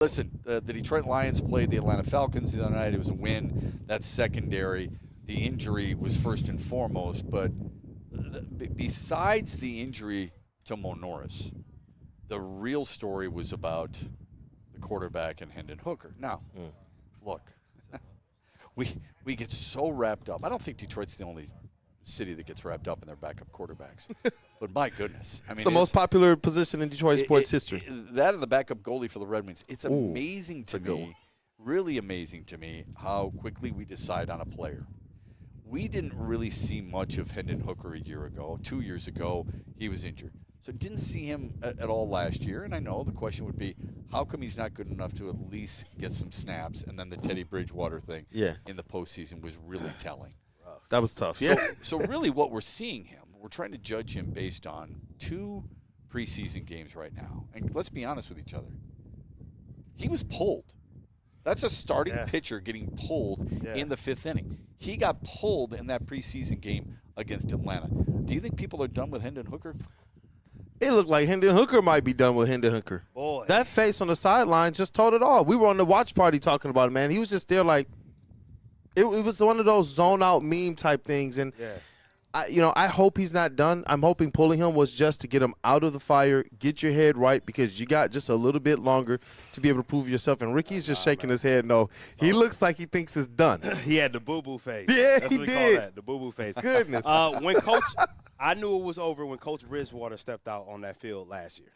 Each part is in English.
Listen, the Detroit Lions played the Atlanta Falcons the other night. It was a win. That's secondary. The injury was first and foremost. But besides the injury to Mo Norris, the real story was about the quarterback and Hendon Hooker. Now, look, we get so wrapped up. I don't think Detroit's the only city that gets wrapped up in their backup quarterbacks. But my goodness. I mean, it's the most popular position in Detroit sports history. That and the backup goalie for the Red Wings. It's amazing to me, really amazing to me, how quickly we decide on a player. We didn't really see much of Hendon Hooker a year ago. 2 years ago, he was injured. So didn't see him at all last year. And I know the question would be, how come he's not good enough to at least get some snaps? And then the Teddy Bridgewater thing in the postseason was really telling. That was tough. Yeah. So really what we're seeing him, we're trying to judge him based on 2 preseason games right now. And let's be honest with each other. He was pulled. That's a starting pitcher getting pulled in the 5th inning. He got pulled in that preseason game against Atlanta. Do you think people are done with Hendon Hooker? It looked like Hendon Hooker might be done with Hendon Hooker. Boy. That face on the sideline just told it all. We were on the watch party talking about it, man. He was just there like it was one of those zone-out meme type things. And, I hope he's not done. I'm hoping pulling him was just to get him out of the fire, get your head right, because you got just a little bit longer to be able to prove yourself. And Ricky's just shaking his head no. He looks like he thinks it's done. He had the boo-boo face. Yeah, That's he what we did. call that, the boo-boo face. Goodness. I knew it was over when Coach Bridgewater stepped out on that field last year.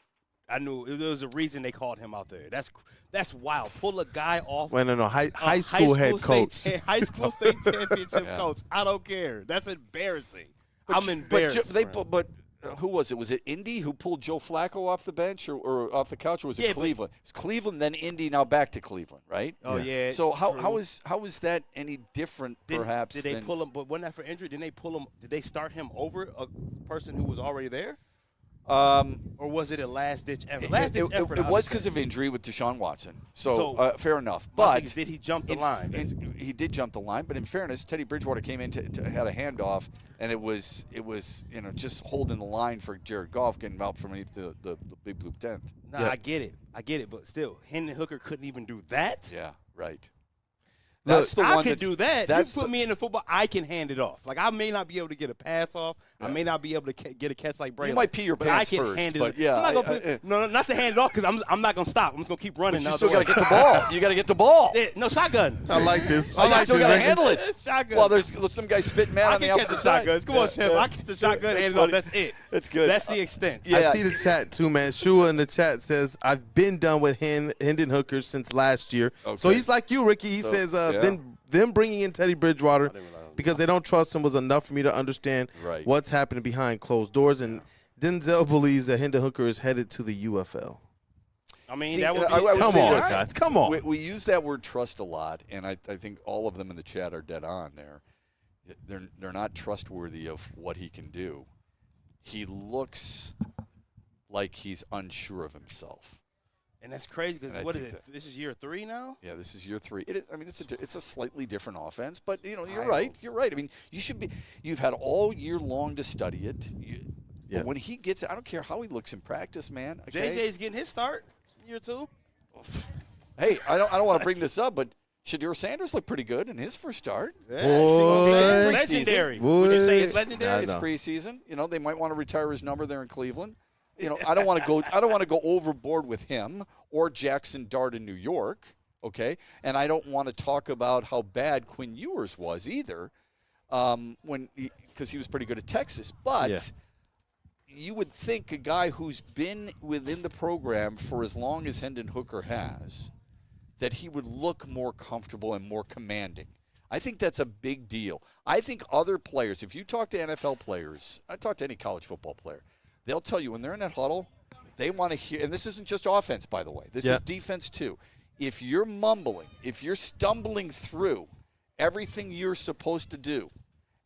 I knew there was a reason they called him out there. That's wild. Pull a guy off. Well, no, high school head coach. High school state championship coach. I don't care. That's embarrassing. I'm embarrassed. But who was it? Was it Indy who pulled Joe Flacco off the bench or off the couch, or was it Cleveland? It was Cleveland, then Indy, now back to Cleveland, right? Oh yeah. So how is that any different? Perhaps did they pull him? But wasn't that for injury? Didn't they pull him? Did they start him over a person who was already there? Or was it a last-ditch effort? Last-ditch effort. It was because of injury with Deshaun Watson. So fair enough. But did he jump the line? He did jump the line. But in fairness, Teddy Bridgewater came in to had a handoff, and it was just holding the line for Jared Goff getting out from underneath the big blue tent. No, I get it. But still, Hendon Hooker couldn't even do that. Yeah, right. That's I can do that. You put me in the football, I can hand it off. Like, I may not be able to get a pass off. Yeah. I may not be able to get a catch like Braylon. You might pee your pants first. I can first, hand it but yeah. No, not to hand it off because I'm not going to stop. I'm just going to keep running. But you still got to get the ball. You got to get the ball. Yeah, no, shotgun. I like this. I still got to handle it. Shotgun. Well, there's some guy spitting mad on the outside side. Shotguns. Come on, Chip. I catch a shotgun and hand it off. That's it. That's good. That's the extent. I see the chat, too, man. Shua in the chat says, I've been done with Hendon Hooker since last year. Okay. So he's like you, Ricky. He says, them bringing in Teddy Bridgewater because they don't trust him was enough for me to understand what's happening behind closed doors. And Denzel believes that Hendon Hooker is headed to the UFL. I mean, that would be come on, guys. Come on. We use that word trust a lot, and I think all of them in the chat are dead on there. They're not trustworthy of what he can do. He looks like he's unsure of himself. And that's crazy because what is it? This is year 3 now. Yeah, this is year 3. It's a slightly different offense, but you're right. You're right. I mean, you've had all year long to study it. But when he gets it, I don't care how he looks in practice, man. Okay? JJ's getting his start year 2. Hey, I don't want to bring this up, but Shedeur Sanders looked pretty good in his first start. Legendary. Would you say it's legendary? It's preseason. They might want to retire his number there in Cleveland. I don't want to go overboard with him or Jackson Dart in New York, okay? And I don't want to talk about how bad Quinn Ewers was either, because he was pretty good at Texas. But you would think a guy who's been within the program for as long as Hendon Hooker has, that he would look more comfortable and more commanding. I think that's a big deal. I think other players, if you talk to NFL players, I talk to any college football player, they'll tell you when they're in that huddle, they want to hear, and this isn't just offense, by the way. This is defense, too. If you're mumbling, if you're stumbling through everything you're supposed to do,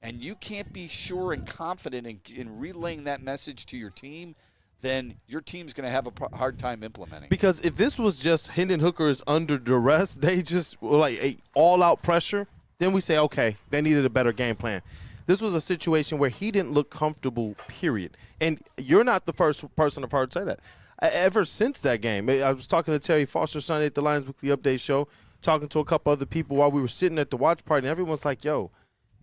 and you can't be sure and confident in relaying that message to your team, then your team's going to have a hard time implementing. Because if this was just Hendon Hooker is under duress, they just were like all-out pressure, then we say, okay, they needed a better game plan. This was a situation where he didn't look comfortable, period. And you're not the first person I've heard say that. ever since that game. I was talking to Terry Foster Sunday at the Lions Weekly Update show, talking to a couple other people while we were sitting at the watch party, and everyone's like, yo,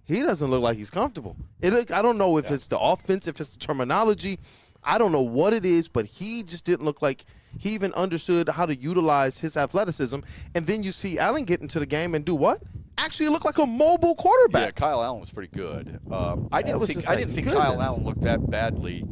he doesn't look like he's comfortable. I don't know if it's the offense, if it's the terminology. I don't know what it is, but he just didn't look like he even understood how to utilize his athleticism. And then you see Allen get into the game and do what? Actually look like a mobile quarterback. Yeah, Kyle Allen was pretty good. I didn't think Kyle Allen looked that badly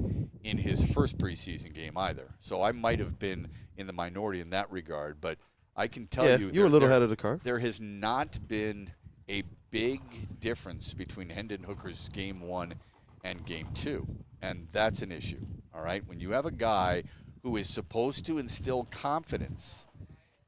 in his first preseason game either. So I might have been in the minority in that regard. But I can tell you, were a little ahead of the curve. There has not been a big difference between Hendon Hooker's game 1 and game 2. And that's an issue, all right? When you have a guy who is supposed to instill confidence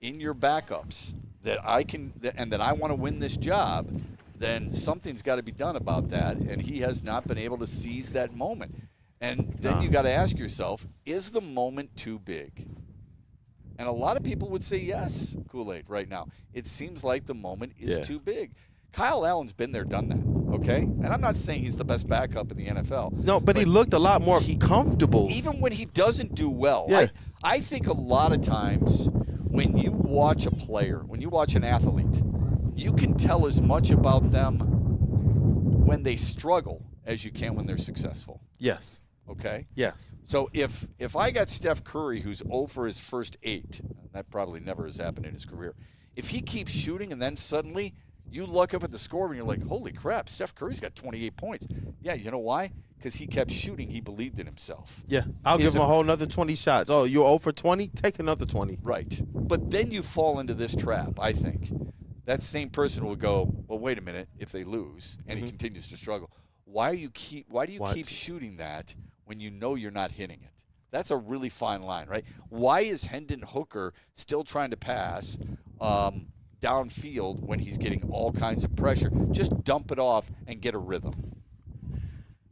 in your backups that I want to win this job, then something's got to be done about that, and he has not been able to seize that moment. And then you got to ask yourself, is the moment too big? And a lot of people would say yes, Kool-Aid, right now. It seems like the moment is too big. Kyle Allen's been there, done that, okay? And I'm not saying he's the best backup in the NFL. No, but he looked a lot more comfortable. Even when he doesn't do well. Yeah. I think a lot of times when you watch a player, when you watch an athlete, you can tell as much about them when they struggle as you can when they're successful. Yes. Okay? Yes. So if I got Steph Curry, who's 0 for his first 8, that probably never has happened in his career, if he keeps shooting and then suddenly you look up at the score and you're like, holy crap, Steph Curry's got 28 points. Yeah, you know why? Because he kept shooting. He believed in himself. Yeah, I'll give him a whole another 20 shots. Oh, you're 0 for 20? Take another 20. Right. But then you fall into this trap, I think. That same person will go, well, wait a minute, if they lose and he continues to struggle, why do you keep shooting that when you know you're not hitting it? That's a really fine line, right? Why is Hendon Hooker still trying to pass downfield when he's getting all kinds of pressure? Just dump it off and get a rhythm.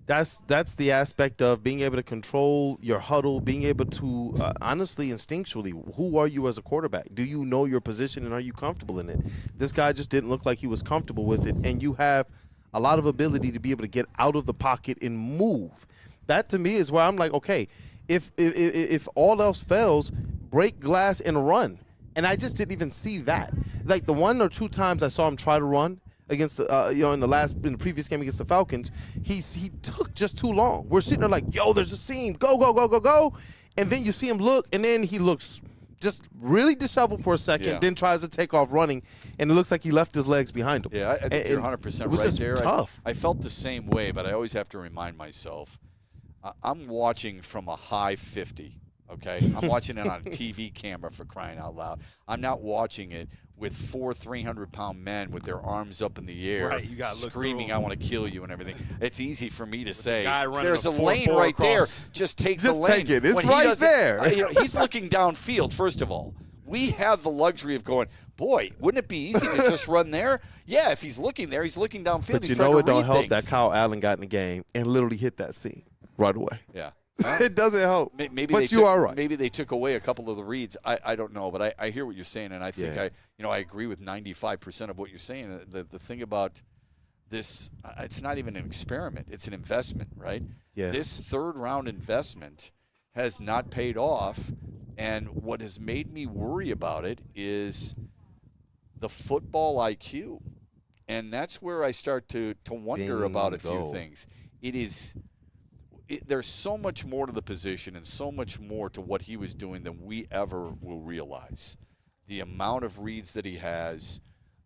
That's the aspect of being able to control your huddle, being able to, honestly, instinctually, who are you as a quarterback? Do you know your position and are you comfortable in it? This guy just didn't look like he was comfortable with it, and you have a lot of ability to be able to get out of the pocket and move. That, to me, is where I'm like, okay, if all else fails, break glass and run. And I just didn't even see that. Like the 1 or 2 times I saw him try to run against, in the previous game against the Falcons, he took just too long. We're sitting there like, yo, there's a seam, go, go, go, go, go, and then you see him look, and then he looks just really disheveled for a second, then tries to take off running, and it looks like he left his legs behind him. Yeah, I think you're 100% it was right just there. Tough. I felt the same way, but I always have to remind myself, I'm watching from a high 50. Okay, I'm watching it on a TV camera, for crying out loud. I'm not watching it with 4 300-pound men with their arms up in the air, right, you gotta screaming, "I want to kill you" and everything. It's easy for me to say. There's a lane right there. Just take the lane. Take it. It's when right there. He's looking downfield. First of all, we have the luxury of going, boy, wouldn't it be easy to just run there? Yeah, if he's looking there, he's looking downfield. But he's you trying know to it don't read help things. that Kyle Allen got in the game and literally hit that seam right away. Yeah. It doesn't help. But you are right. Maybe they took away a couple of the reads. I don't know, but I hear what you're saying, and I think I agree with 95% of what you're saying. The thing about this, it's not even an experiment; it's an investment, right? Yeah. This 3rd-round investment has not paid off, and what has made me worry about it is the football IQ, and that's where I start to wonder about a few things. There's so much more to the position and so much more to what he was doing than we ever will realize. The amount of reads that he has,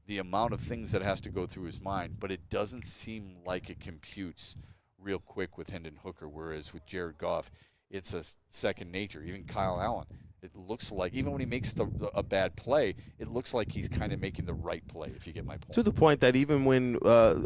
the amount of things that has to go through his mind, but it doesn't seem like it computes real quick with Hendon Hooker, whereas with Jared Goff, it's a second nature. Even Kyle Allen, it looks like, even when he makes a bad play, it looks like he's kind of making the right play, if you get my point. To the point that even when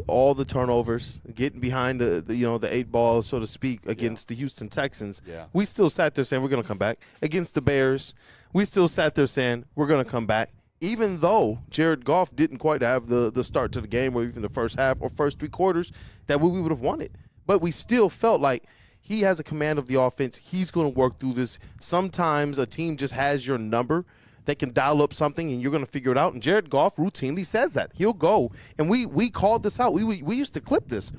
all the turnovers, getting behind the 8 ball, so to speak, against the Houston Texans, we still sat there saying we're going to come back. Against the Bears, we still sat there saying we're going to come back. Even though Jared Goff didn't quite have the start to the game or even the first half or first 3 quarters that we would have wanted. But we still felt like he has a command of the offense. He's going to work through this. Sometimes a team just has your number. They can dial up something, and you're going to figure it out. And Jared Goff routinely says that. He'll go. And we called this out. We used to clip this.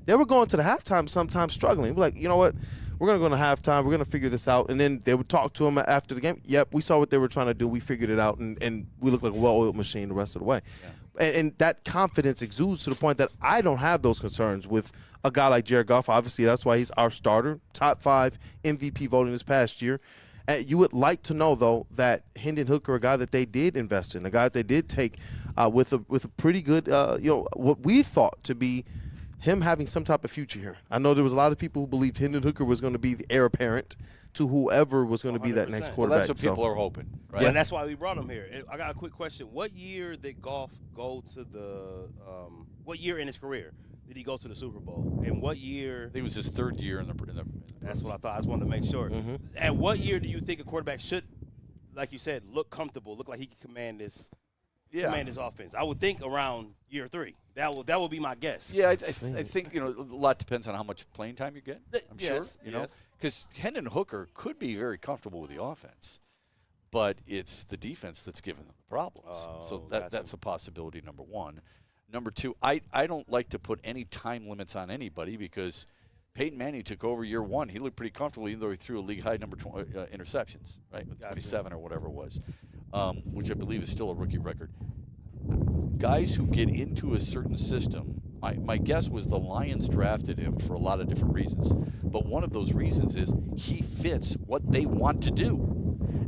they were going to the halftime sometimes struggling. Like, you know what? We're going to go to halftime. We're going to figure this out. And then they would talk to him after the game. Yep, we saw what they were trying to do. We figured it out, and we looked like a well-oiled machine the rest of the way. Yeah. And that confidence exudes to the point that I don't have those concerns with a guy like Jared Goff. Obviously, that's why he's our starter, top 5 MVP voting this past year. You would like to know, though, that Hendon Hooker, a guy that they did invest in, a guy that they did take with a pretty good, what we thought to be him having some type of future here. I know there was a lot of people who believed Hendon Hooker was going to be the heir apparent to whoever was going to be that next 100%. quarterback. Well, that's what people are hoping, right? Yeah, and that's why we brought him here. And I got a quick question. What year did Goff go to the what year in his career did he go to the Super Bowl? And what year? I think it was his 3rd year in the That's what I thought. I just wanted to make sure. Mm-hmm. And what year do you think a quarterback should, like you said, look comfortable, look like he can command this offense? I would think around year 3. That will be my guess. Yeah, I think a lot depends on how much playing time you get. I'm sure, Yes. because Hendon Hooker could be very comfortable with the offense, but it's the defense that's giving them the problems. So that's a possibility. Number one. Number two, I don't like to put any time limits on anybody because Peyton Manning took over year 1. He looked pretty comfortable, even though he threw a league high number 20 interceptions, right, with 27 or whatever it was, which I believe is still a rookie record. Guys who get into a certain system, my guess was the Lions drafted him for a lot of different reasons. But one of those reasons is he fits what they want to do.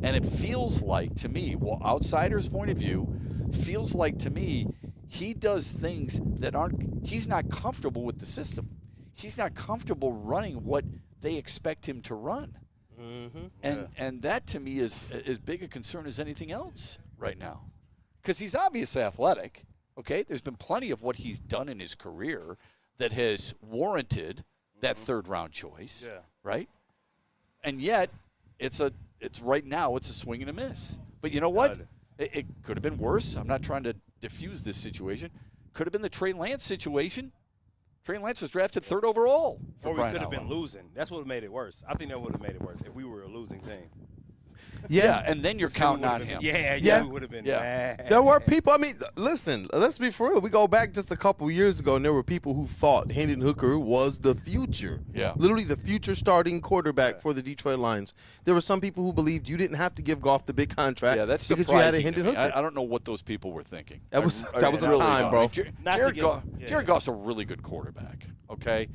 And it feels like, to me, outsider's point of view, feels like to me he does things that he's not comfortable with the system. He's not comfortable running what they expect him to run. Mm-hmm. And that, to me, is as big a concern as anything else right now. Because he's obviously athletic, okay? There's been plenty of what he's done in his career that has warranted that 3rd-round choice, right? And yet, it's right now, it's a swing and a miss. But you know what? It could have been worse. I'm not trying to diffuse this situation. Could have been the Trey Lance situation. Trey Lance was drafted 3rd overall. Or we could have been losing. That's what made it worse. I think that would have made it worse if we were a losing team. Yeah, and then you're counting on him. Yeah, we would have been bad. There were people, listen, let's be for real. We go back just a couple years ago, and there were people who thought Hendon Hooker was the future. Yeah. Literally the future starting quarterback for the Detroit Lions. There were some people who believed you didn't have to give Goff the big contract that's because you had a surprising Hendon to me. Really I don't know what those people were thinking. That was a time, bro. Jared Goff's a really good quarterback, okay?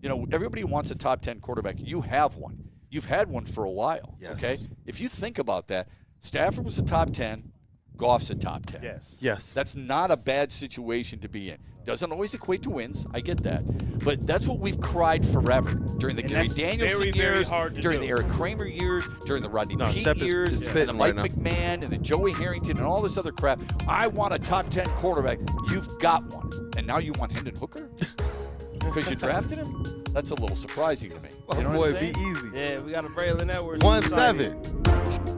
Everybody wants a top 10 quarterback. You have one. You've had one for a while, okay? If you think about that, Stafford was a top 10, Goff's a top 10. Yes. That's not a bad situation to be in. Doesn't always equate to wins. I get that. But that's what we've cried forever during the Gary Danielson years, during the Eric Kramer years, during the Rodney Peete years, and the Mike McMahon and the Joey Harrington and all this other crap. I want a top 10 quarterback. You've got one. And now you want Hendon Hooker? Because you drafted him? That's a little surprising to me. Oh, you know boy, what I'm saying? be easy. Yeah, we got a Braylon Edwards. 1-7.